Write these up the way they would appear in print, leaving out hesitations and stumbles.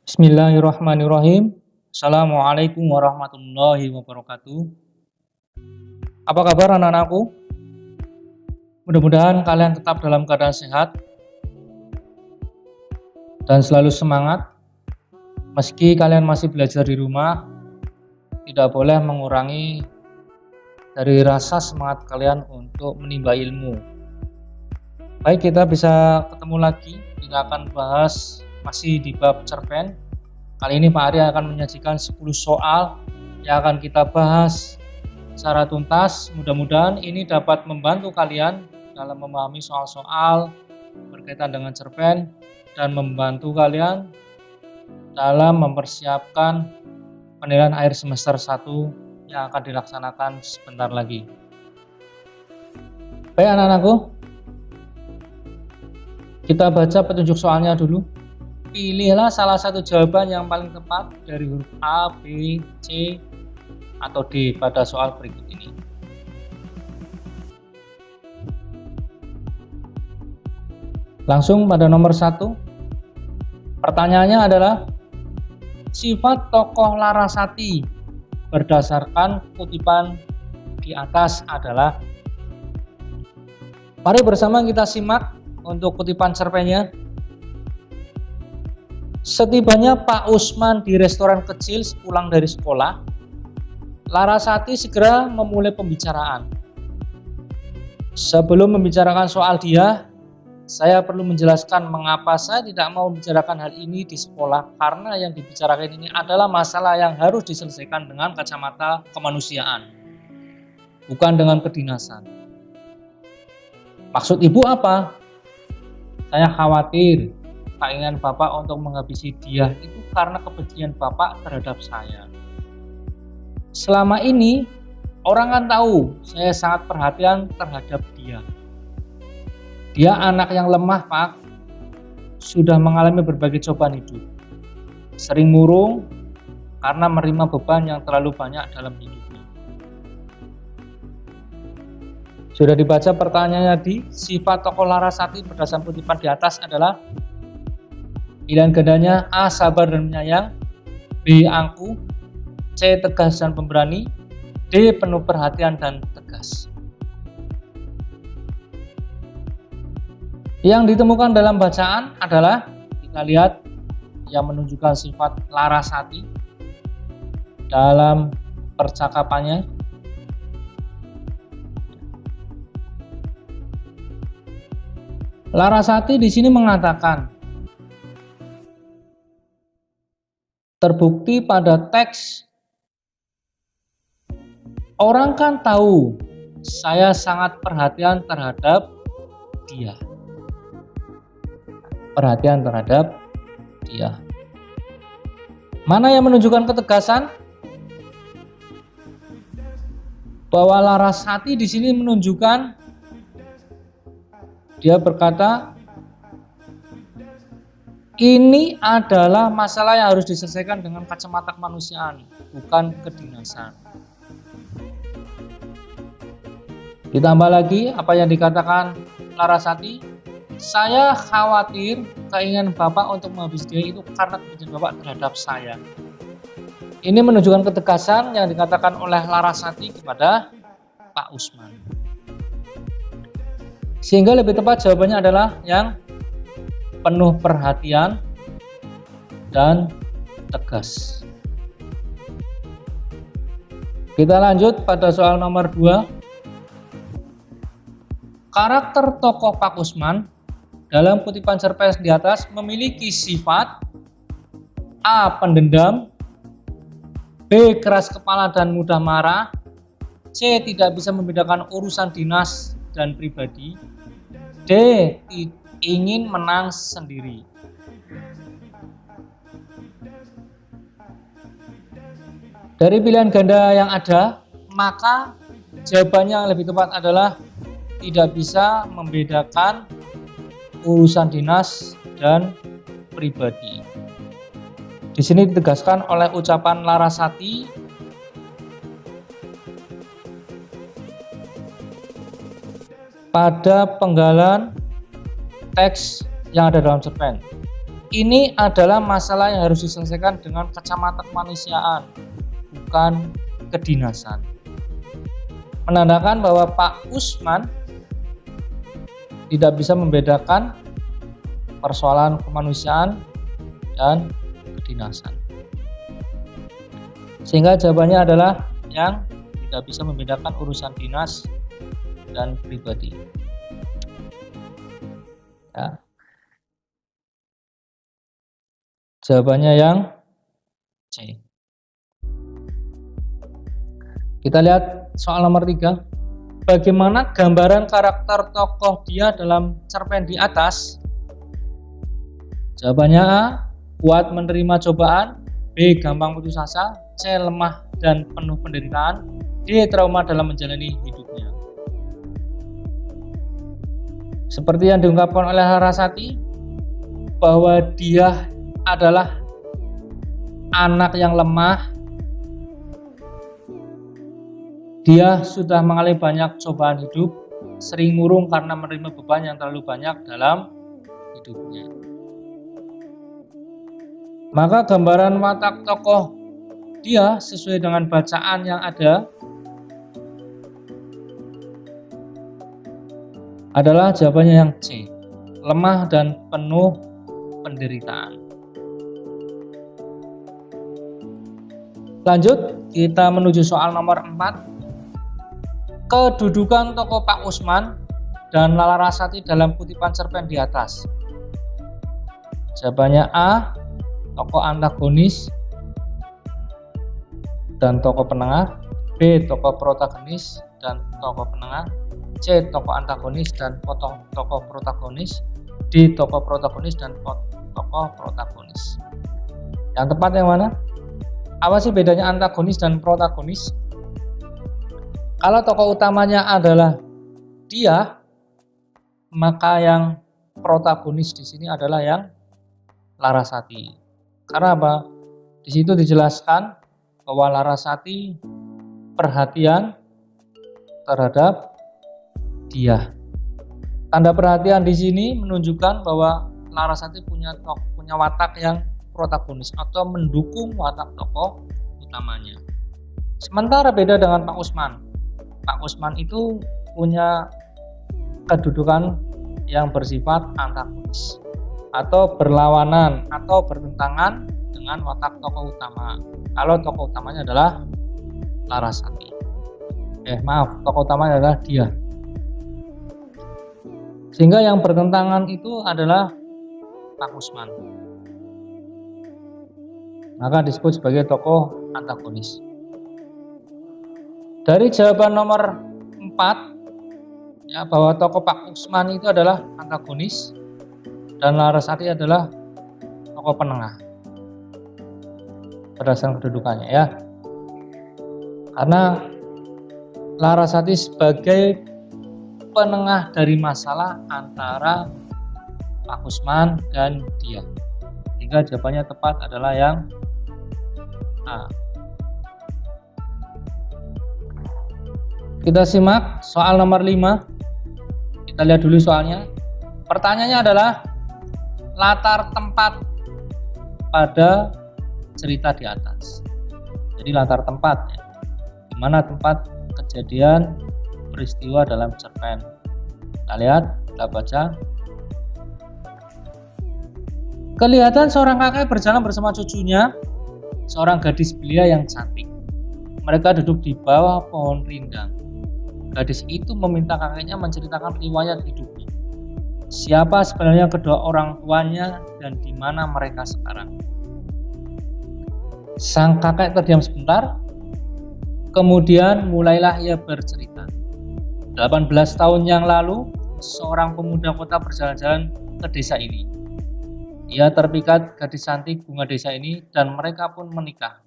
Bismillahirrahmanirrahim. Assalamualaikum warahmatullahi wabarakatuh. Apa kabar anak-anakku? Mudah-mudahan kalian tetap dalam keadaan sehat dan selalu semangat. Meski kalian masih belajar di rumah, tidak boleh mengurangi dari rasa semangat kalian untuk menimba ilmu. Baik, kita bisa ketemu lagi. Kita akan bahas masih di bab cerpen. Kali ini Pak Arya akan menyajikan 10 soal yang akan kita bahas secara tuntas. Mudah-mudahan ini dapat membantu kalian dalam memahami soal-soal berkaitan dengan cerpen dan membantu kalian dalam mempersiapkan penilaian akhir semester 1 yang akan dilaksanakan sebentar lagi. Baik anak-anakku, kita baca petunjuk soalnya dulu. Pilihlah salah satu jawaban yang paling tepat dari huruf A, B, C, atau D pada soal berikut ini. Langsung pada nomor 1. Pertanyaannya adalah sifat tokoh Larasati berdasarkan kutipan di atas adalah. Mari bersama kita simak untuk kutipan cerpennya. Setibanya Pak Usman di restoran kecil sepulang dari sekolah, Larasati segera memulai pembicaraan. Sebelum membicarakan soal dia, saya perlu menjelaskan mengapa saya tidak mau membicarakan hal ini di sekolah, karena yang dibicarakan ini adalah masalah yang harus diselesaikan dengan kacamata kemanusiaan, bukan dengan kedinasan. Maksud ibu apa? Saya khawatir keinginan Bapak untuk menghabisi dia itu karena kebencian Bapak terhadap saya. Selama ini orang kan tahu saya sangat perhatian terhadap dia. Dia anak yang lemah, Pak. Sudah mengalami berbagai cobaan hidup. Sering murung karena menerima beban yang terlalu banyak dalam hidupnya. Sudah dibaca pertanyaannya di sifat tokoh Larasati berdasarkan kutipan di atas adalah pilihan gandanya A. Sabar dan menyayang, B. Angkuh, C. Tegas dan pemberani, D. Penuh perhatian dan tegas. Yang ditemukan dalam bacaan adalah, kita lihat yang menunjukkan sifat Larasati dalam percakapannya. Larasati di sini mengatakan, terbukti pada teks, orang kan tahu saya sangat perhatian terhadap dia. Perhatian terhadap dia. Mana yang menunjukkan ketegasan? Bahwa Larasati di sini menunjukkan, dia berkata, ini adalah masalah yang harus diselesaikan dengan kacamata kemanusiaan, bukan kedinasan. Ditambah lagi apa yang dikatakan Larasati, saya khawatir keinginan Bapak untuk menghabisi dia itu karena kebencian Bapak terhadap saya. Ini menunjukkan ketegasan yang dikatakan oleh Larasati kepada Pak Usman. Sehingga lebih tepat jawabannya adalah yang penuh perhatian dan tegas. Kita lanjut pada soal nomor 2. Karakter tokoh Pak Usman dalam kutipan cerpen di atas memiliki sifat A. Pendendam, B. Keras kepala dan mudah marah, C. Tidak bisa membedakan urusan dinas dan pribadi, D. Ingin menang sendiri. Dari pilihan ganda yang ada, maka jawabannya yang lebih tepat adalah tidak bisa membedakan urusan dinas dan pribadi. Di sini ditegaskan oleh ucapan Larasati, pada penggalan teks yang ada dalam cerpen. Ini adalah masalah yang harus diselesaikan dengan kacamata kemanusiaan, bukan kedinasan. Menandakan bahwa Pak Usman tidak bisa membedakan persoalan kemanusiaan dan kedinasan. Sehingga jawabannya adalah yang tidak bisa membedakan urusan dinas dan pribadi. Ya. Jawabannya yang C. Kita lihat soal nomor 3. Bagaimana gambaran karakter tokoh dia dalam cerpen di atas? Jawabannya A. Kuat menerima cobaan, B. Gampang putus asa, C. Lemah dan penuh penderitaan, D. Trauma dalam menjalani hidupnya. Seperti yang diungkapkan oleh Larasati, bahwa dia adalah anak yang lemah. Dia sudah mengalami banyak cobaan hidup, sering murung karena menerima beban yang terlalu banyak dalam hidupnya. Maka gambaran watak tokoh dia sesuai dengan bacaan yang ada adalah jawabannya yang C. Lemah dan penuh penderitaan. Lanjut, kita menuju soal nomor 4. Kedudukan tokoh Pak Usman dan Larasati dalam kutipan cerpen di atas. Jawabannya A. Tokoh antagonis dan tokoh penengah, B. Tokoh protagonis dan tokoh penengah, C. Tokoh antagonis dan tokoh protagonis, D. Tokoh protagonis dan tokoh protagonis. Yang tepat yang mana? Apa sih bedanya antagonis dan protagonis? Kalau tokoh utamanya adalah dia, maka yang protagonis di sini adalah yang Larasati. Karena apa? Di situ dijelaskan bahwa Larasati perhatian terhadap dia. Tanda perhatian di sini menunjukkan bahwa Larasati punya watak yang protagonis atau mendukung watak tokoh utamanya. Sementara beda dengan Pak Usman. Pak Usman itu punya kedudukan yang bersifat antagonis atau berlawanan atau bertentangan dengan watak tokoh utama. Kalau tokoh utamanya adalah Larasati. Tokoh utamanya adalah dia. Sehingga yang bertentangan itu adalah Pak Usman. Maka disebut sebagai tokoh antagonis. Dari jawaban nomor 4, ya, bahwa tokoh Pak Usman itu adalah antagonis dan Larasati adalah tokoh penengah berdasarkan kedudukannya, ya. Karena Larasati sebagai penengah dari masalah antara Pak Usman dan dia. Sehingga jawabannya tepat adalah yang A. Kita simak soal nomor 5. Kita lihat dulu soalnya. Pertanyaannya adalah latar tempat pada cerita di atas. Jadi latar tempat, ya. Di mana tempat kejadian peristiwa dalam cerpen. Kita lihat, kita baca. Kelihatan seorang kakek berjalan bersama cucunya, seorang gadis belia yang cantik. Mereka duduk di bawah pohon rindang. Gadis itu meminta kakeknya menceritakan riwayat hidupnya. Siapa sebenarnya kedua orang tuanya dan di mana mereka sekarang? Sang kakek terdiam sebentar, kemudian mulailah ia bercerita. 18 tahun yang lalu, seorang pemuda kota berjalan-jalan ke desa ini. Ia terpikat gadis cantik bunga desa ini dan mereka pun menikah.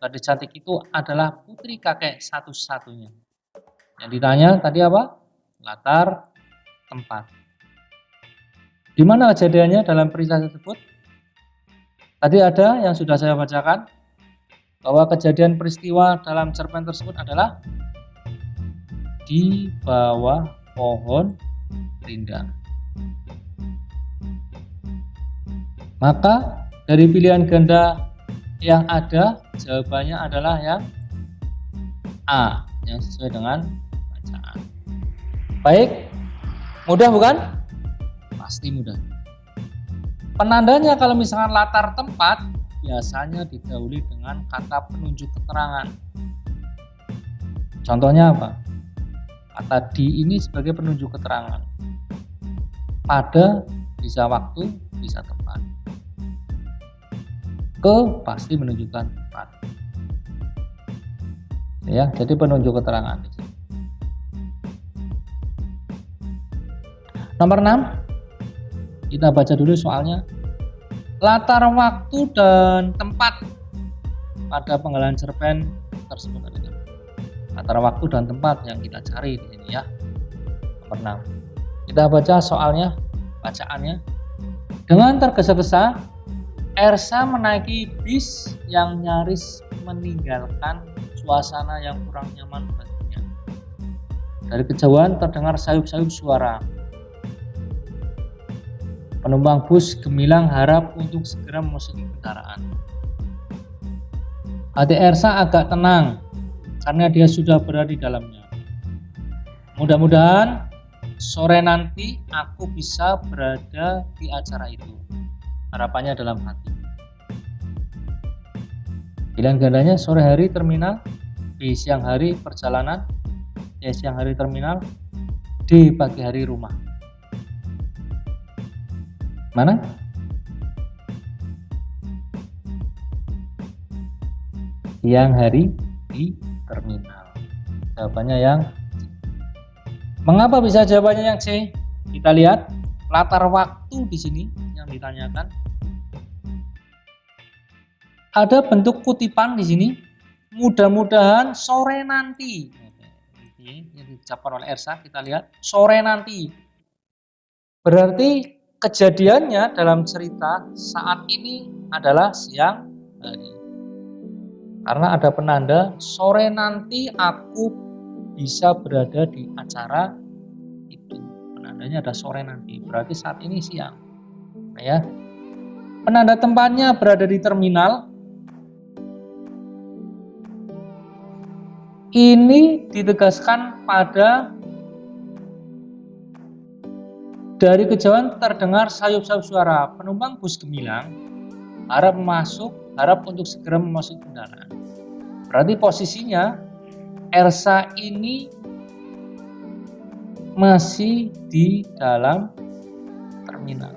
Gadis cantik itu adalah putri kakek satu-satunya. Yang ditanya tadi apa? Latar tempat. Di mana kejadiannya dalam peristiwa tersebut? Tadi ada yang sudah saya bacakan, bahwa kejadian peristiwa dalam cerpen tersebut adalah di bawah pohon rindang. Maka dari pilihan ganda yang ada, jawabannya adalah yang A, yang sesuai dengan bacaan. Baik, mudah bukan? Pasti mudah. Penandanya kalau misalkan latar tempat, biasanya didahului dengan kata penunjuk keterangan. Contohnya apa? Kata di ini sebagai penunjuk keterangan. Pada bisa waktu, bisa tempat. Ke pasti menunjukkan tempat. Ya, jadi penunjuk keterangan. Nomor 6. Kita baca dulu soalnya. Latar waktu dan tempat pada penggalan cerpen tersebut adalah. Latar waktu dan tempat yang kita cari di sini ya. Nomor 6. Kita baca soalnya, bacaannya. Dengan tergesa-gesa, Ersa menaiki bis yang nyaris meninggalkan suasana yang kurang nyaman baginya. Dari kejauhan terdengar sayup-sayup suara. Penumpang bus gemilang harap untuk segera memasuki kendaraan. Hati Ersa agak tenang karena dia sudah berada di dalamnya. Mudah-mudahan sore nanti aku bisa berada di acara itu. Harapannya dalam hati. Pilihan gandanya sore hari terminal, B siang hari perjalanan, C siang hari terminal, D pagi hari rumah. Mana? Siang hari di terminal. Jawabannya yang C. Mengapa bisa jawabannya yang C? Kita lihat latar waktu di sini yang ditanyakan. Ada bentuk kutipan di sini. Mudah-mudahan sore nanti. Yang diucapkan oleh Ersa, kita lihat sore nanti. Berarti kejadiannya dalam cerita saat ini adalah siang hari. Karena ada penanda sore nanti aku bisa berada di acara itu. Penandanya ada sore nanti. Berarti saat ini siang. Nah ya. Penanda tempatnya berada di terminal. Ini ditegaskan pada dari kejauhan terdengar sayup-sayup suara. Penumpang bus gemilang harap untuk segera memasuki kendaraan. Berarti posisinya Ersa ini masih di dalam terminal.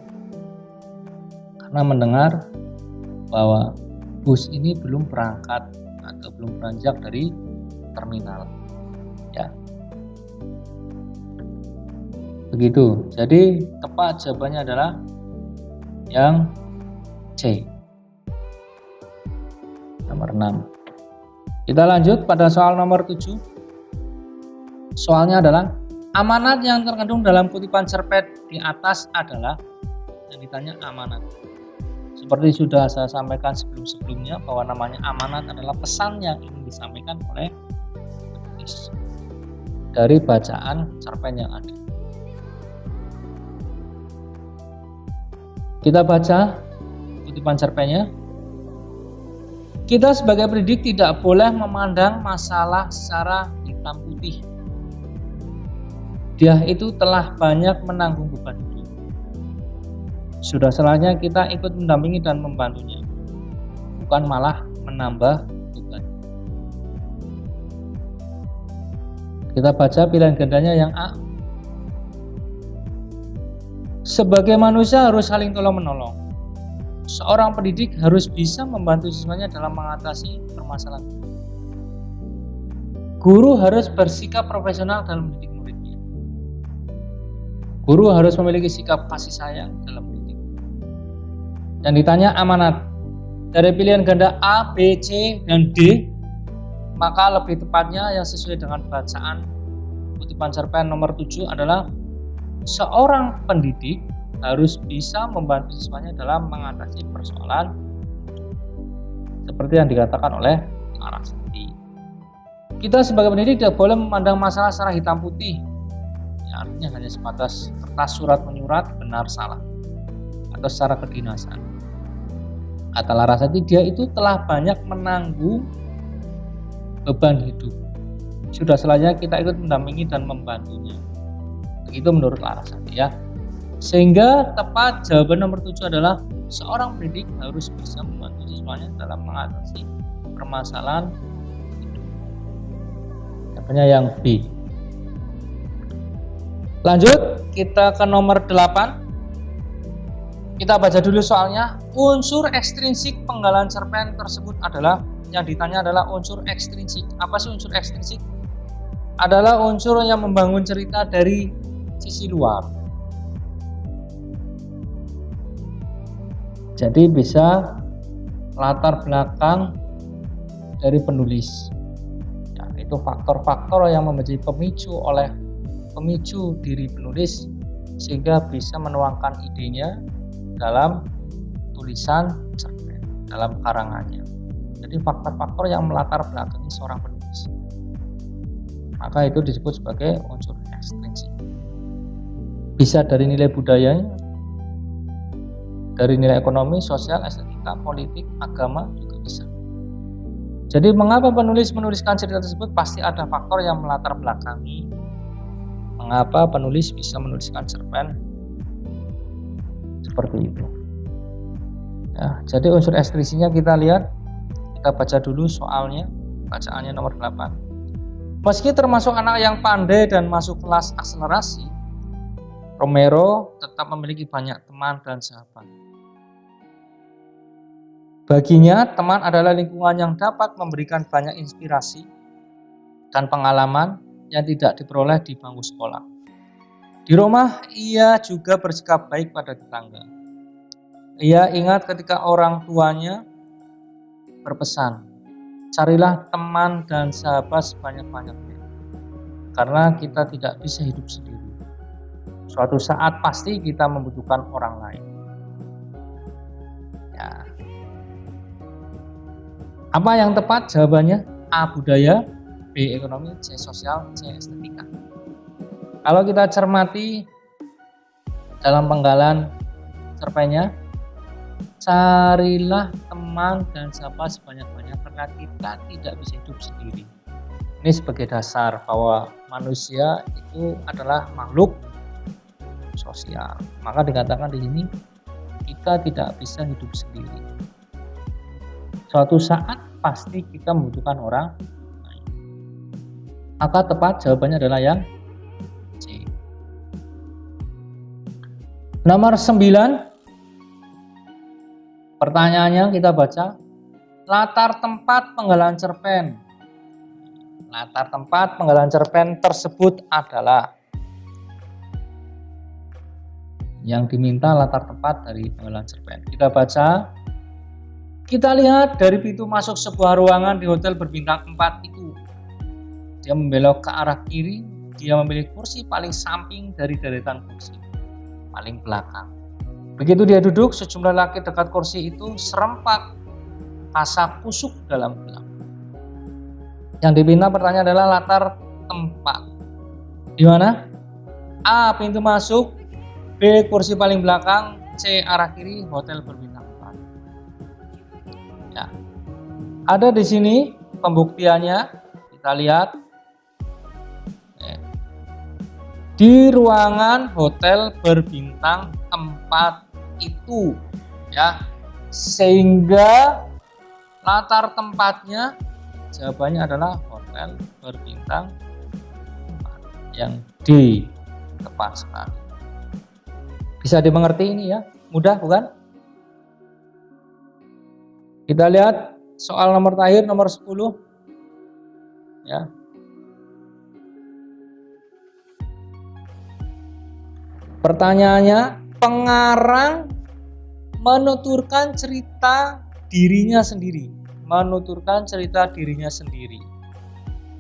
Karena mendengar bahwa bus ini belum berangkat atau belum beranjak dari terminal. Ya. Begitu. Jadi tepat jawabannya adalah yang C. Nomor 6. Kita lanjut pada soal nomor 7. Soalnya adalah amanat yang terkandung dalam kutipan cerpen di atas adalah, yang ditanya amanat. Seperti sudah saya sampaikan sebelum-sebelumnya bahwa namanya amanat adalah pesan yang ingin disampaikan oleh penulis dari bacaan cerpen yang ada. Kita baca kutipan cerpennya. Kita sebagai pendidik tidak boleh memandang masalah secara hitam putih. Dia itu telah banyak menanggung beban hidup. Sudah selanya kita ikut mendampingi dan membantunya, bukan malah menambah beban. Kita baca pilihan gandanya yang A. Sebagai manusia harus saling tolong-menolong. Seorang pendidik harus bisa membantu siswanya dalam mengatasi permasalahan. Guru harus bersikap profesional dalam mendidik muridnya. Guru harus memiliki sikap kasih sayang dalam mendidik. Dan ditanya amanat. Dari pilihan ganda A, B, C, dan D, maka lebih tepatnya yang sesuai dengan bacaan kutipan cerpen nomor 7 adalah seorang pendidik harus bisa membantu siswanya dalam mengatasi persoalan seperti yang dikatakan oleh Larasati. Kita sebagai pendidik tidak boleh memandang masalah secara hitam putih. Ya, Ya, artinya hanya sebatas kertas surat menyurat benar salah atau secara kedinasan. Kata Larasati, dia itu telah banyak menanggung beban hidup. Sudah selayaknya kita ikut mendampingi dan membantunya. Begitu menurut Larasati ya. Sehingga tepat jawaban nomor 7 adalah seorang pendidik harus bisa membantu siswanya dalam mengatasi permasalahan hidup. Jawabannya yang B. Lanjut, kita ke nomor 8. Kita baca dulu soalnya. Unsur ekstrinsik penggalan cerpen tersebut adalah, yang ditanya adalah unsur ekstrinsik. Apa sih unsur ekstrinsik? Adalah unsur yang membangun cerita dari sisi luar. Jadi bisa latar belakang dari penulis. Ya, itu faktor-faktor yang menjadi pemicu diri penulis sehingga bisa menuangkan idenya dalam tulisan cerpen, dalam karangannya. Jadi faktor-faktor yang melatar belakangi seorang penulis, maka itu disebut sebagai unsur ekstrinsik. Bisa dari nilai budayanya, dari nilai ekonomi, sosial, estetika, politik, agama juga bisa. Jadi mengapa penulis menuliskan cerita tersebut? Pasti ada faktor yang melatar belakangi mengapa penulis bisa menuliskan cerpen seperti itu. Ya, jadi unsur ekstrinsiknya kita lihat, kita baca dulu soalnya, bacaannya nomor 8. Meski termasuk anak yang pandai dan masuk kelas akselerasi, Romero tetap memiliki banyak teman dan sahabat. Baginya, teman adalah lingkungan yang dapat memberikan banyak inspirasi dan pengalaman yang tidak diperoleh di bangku sekolah. Di rumah, ia juga bersikap baik pada tetangga. Ia ingat ketika orang tuanya berpesan, carilah teman dan sahabat sebanyak-banyaknya, karena kita tidak bisa hidup sendiri. Suatu saat pasti kita membutuhkan orang lain. Ya. Apa yang tepat jawabannya? A. Budaya, B. Ekonomi, C. Sosial, C. Estetika. Kalau kita cermati dalam penggalan cerpennya, carilah teman dan sahabat sebanyak-banyak karena kita tidak bisa hidup sendiri. Ini sebagai dasar bahwa manusia itu adalah makhluk sosial. Maka dikatakan di sini kita tidak bisa hidup sendiri. Suatu saat pasti kita membutuhkan orang lain. Maka tepat jawabannya adalah yang C. Nomor 9. Pertanyaannya kita baca. Latar tempat penggalan cerpen. Latar tempat penggalan cerpen tersebut adalah, yang diminta latar tempat dari penggalan cerpen. Kita baca. Kita lihat dari pintu masuk sebuah ruangan di hotel berbintang 4 itu. Dia membelok ke arah kiri. Dia memilih kursi paling samping dari deretan kursi paling belakang. Begitu dia duduk, sejumlah laki dekat kursi itu serempak kasak kusuk dalam gelap. Yang dipinta pertanyaan adalah latar tempat. Di mana? A. Pintu masuk, B. Kursi paling belakang, C. Arah kiri hotel berbintang 4. Ya. Ada di sini pembuktiannya. Kita lihat. Di ruangan hotel berbintang 4 itu, ya, sehingga latar tempatnya jawabannya adalah hotel berbintang 4, yang D, tepat sekali. Bisa dimengerti ini ya, mudah bukan? Kita lihat soal nomor terakhir, nomor 10 ya. Pertanyaannya, pengarang menuturkan cerita dirinya sendiri,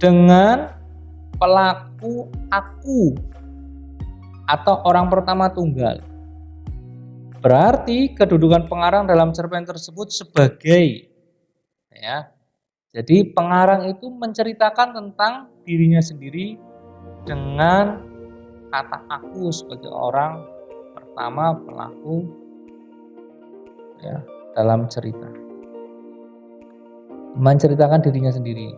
dengan pelaku aku atau orang pertama tunggal. Berarti kedudukan pengarang dalam cerpen tersebut sebagai, ya. Jadi pengarang itu menceritakan tentang dirinya sendiri dengan kata aku sebagai orang pertama pelaku ya dalam cerita. Menceritakan dirinya sendiri.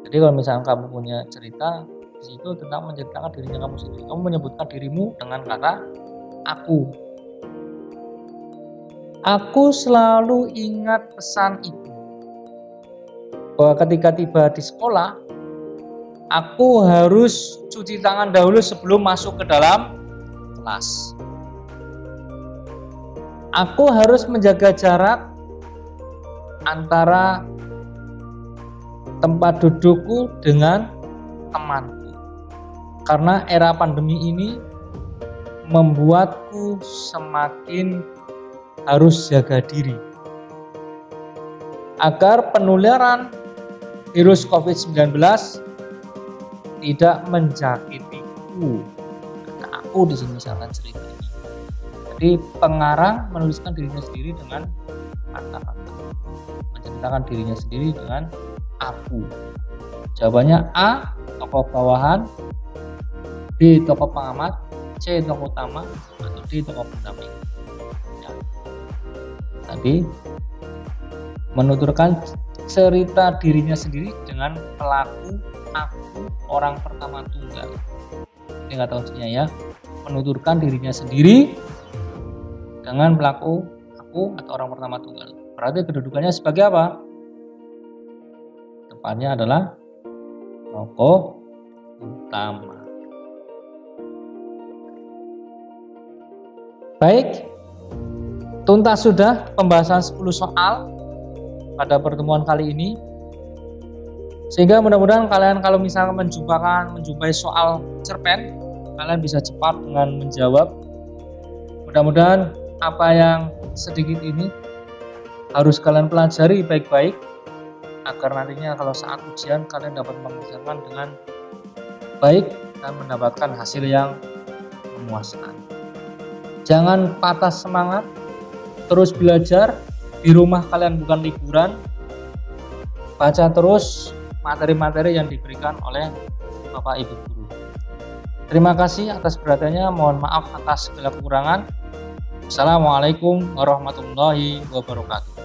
Jadi kalau misalkan kamu punya cerita di situ tentang menceritakan dirinya kamu sendiri, kamu menyebutkan dirimu dengan kata aku. Aku selalu ingat pesan ibu bahwa ketika tiba di sekolah, aku harus cuci tangan dahulu sebelum masuk ke dalam kelas. Aku harus menjaga jarak antara tempat dudukku dengan temanku. Karena era pandemi ini membuatku semakin harus jaga diri agar penularan virus COVID-19 tidak menjakitiku. Kata aku di sini sangat cerita. Jadi pengarang menuliskan dirinya sendiri dengan kata-kata, menceritakan dirinya sendiri dengan aku. Jawabannya A, tokoh bawahan, B, tokoh pengamat, C, tokoh utama, atau D, tokoh pendamping. Ya. Tadi menuturkan cerita dirinya sendiri dengan pelaku aku orang pertama tunggal. Ini nggak tahu artinya ya. Menuturkan dirinya sendiri dengan pelaku aku atau orang pertama tunggal. Berarti kedudukannya sebagai apa? Tepatnya adalah tokoh utama. Baik, tuntas sudah pembahasan 10 soal pada pertemuan kali ini. Sehingga mudah-mudahan kalian kalau misalnya menjumpai soal cerpen, kalian bisa cepat dengan menjawab. Mudah-mudahan apa yang sedikit ini harus kalian pelajari baik-baik agar nantinya kalau saat ujian kalian dapat mengerjakan dengan baik dan mendapatkan hasil yang memuaskan. Jangan patah semangat, terus belajar. Di rumah kalian bukan liburan. Baca terus materi-materi yang diberikan oleh Bapak Ibu Guru. Terima kasih atas perhatiannya. Mohon maaf atas segala kekurangan. Assalamualaikum warahmatullahi wabarakatuh.